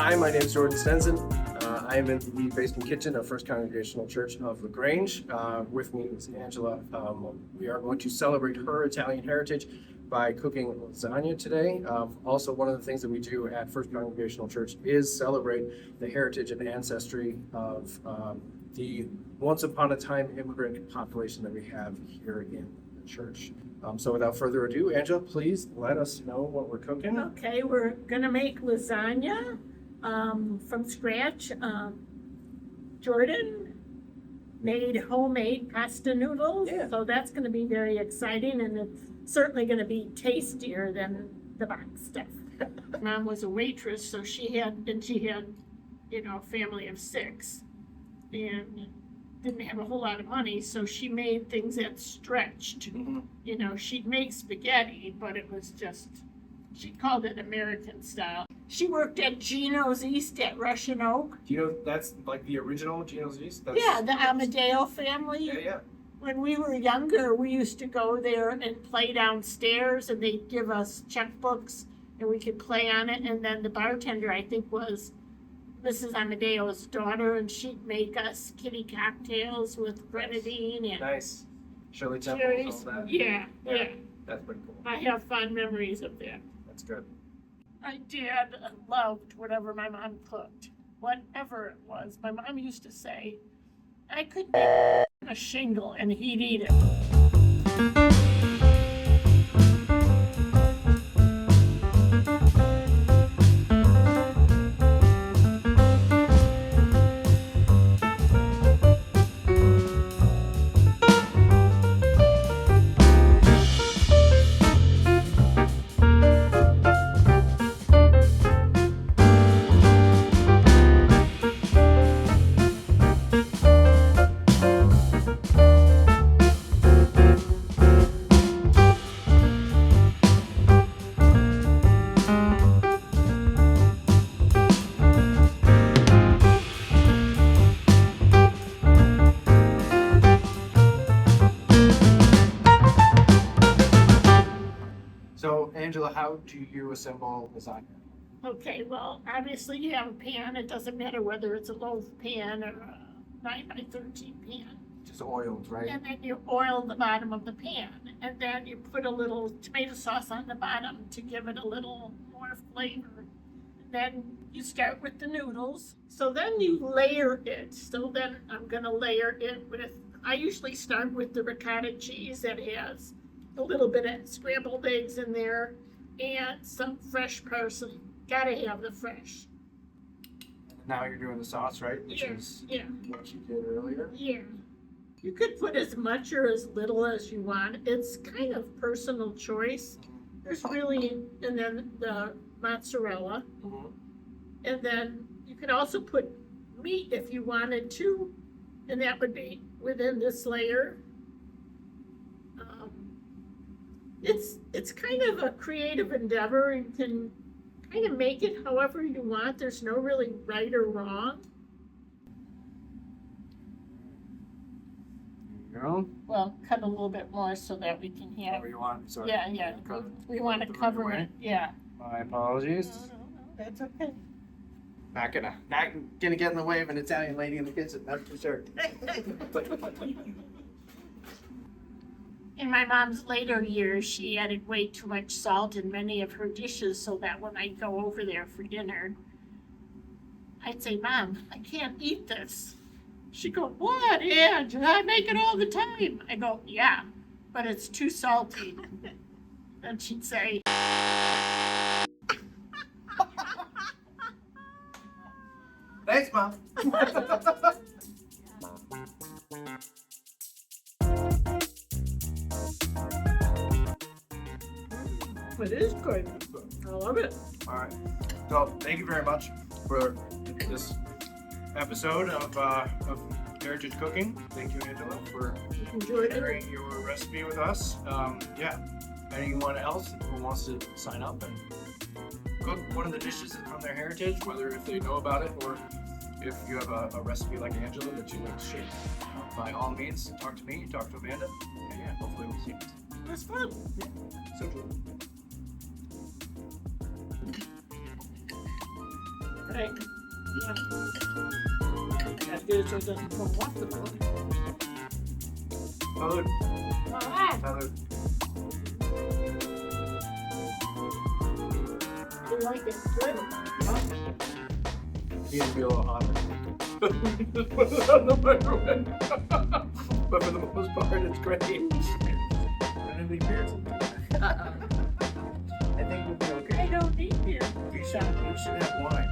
Hi, my name is Geordan Stenson. I am in the basement kitchen of First Congregational Church of LaGrange. With me is Angela. We are going to celebrate her Italian heritage by cooking lasagna today. Also, one of the things that we do at First Congregational Church is celebrate the heritage and ancestry of the once upon a time immigrant population that we have here in the church. So without further ado, Angela, please let us know what we're cooking. Okay, we're gonna make lasagna from scratch. Geordan made homemade pasta noodles, so that's gonna be very exciting, and it's certainly gonna be tastier than the box stuff. Mom was a waitress, so she had, a family of 6, and didn't have a whole lot of money, so she made things that stretched. She'd make spaghetti, but it was just, she called it American style. She worked at Gino's East at Russian Oak. That's like the original Gino's East? Yeah, the Amadeo family. Yeah. When we were younger, we used to go there and play downstairs, and they'd give us checkbooks, and we could play on it. And then the bartender, I think, was Mrs. Amadeo's daughter, and she'd make us kitty cocktails with grenadine and Nice. Shirley cherries. Temple, all that. Yeah. That's pretty cool. I have fond memories of that. That's good. My dad loved whatever my mom cooked, whatever it was. My mom used to say, I could make a shingle and he'd eat it. So, Angela, how do you assemble lasagna? Okay, well, obviously you have a pan. It doesn't matter whether it's a loaf pan or a 9x13 pan. Just oiled, right? And then you oil the bottom of the pan. And then you put a little tomato sauce on the bottom to give it a little more flavor. Then you start with the noodles. So then you layer it. So then I'm going to layer it with, I usually start with the ricotta cheese that has a little bit of scrambled eggs in there and some fresh parsley. Gotta have the fresh. Now you're doing the sauce, right? Which Yeah, is yeah. what you did earlier. Yeah. You could put as much or as little as you want. It's kind of personal choice. There's really, and then the mozzarella. And then you could also put meat if you wanted to, and that would be within this layer. It's kind of a creative endeavor. You can kind of make it however you want. There's no really right or wrong. There you go. Well, cut a little bit more so that we can have. Whatever you want. Sorry. Yeah. We want to cover it. Yeah. My apologies. No, that's okay. Not gonna get in the way of an Italian lady in the kitchen. That's for sure. In my mom's later years, she added way too much salt in many of her dishes, so that when I go over there for dinner, I'd say, Mom, I can't eat this. She'd go, what, Angela? I make it all the time. I go, yeah, but it's too salty. Then she'd say, Thanks, Mom. it is good. I love it. All right. So thank you very much for this episode of Heritage Cooking. Thank you, Angela, for Enjoyed it. sharing your recipe with us. Anyone else who wants to sign up and cook one of the dishes from their heritage, whether if they know about it or if you have a recipe like Angela that you'd like to share, by all means, talk to me, talk to Amanda, and yeah, hopefully we'll see you. It was fun. So cool. Right. Yeah. That is so doesn't come off the board. Salud. All right. Salud. You like it? Good. Needs to be a little hotter. Put it on the microwave. But for the most part, it's great. Any beers? I think we'll be okay. I don't need beer. We should have wine.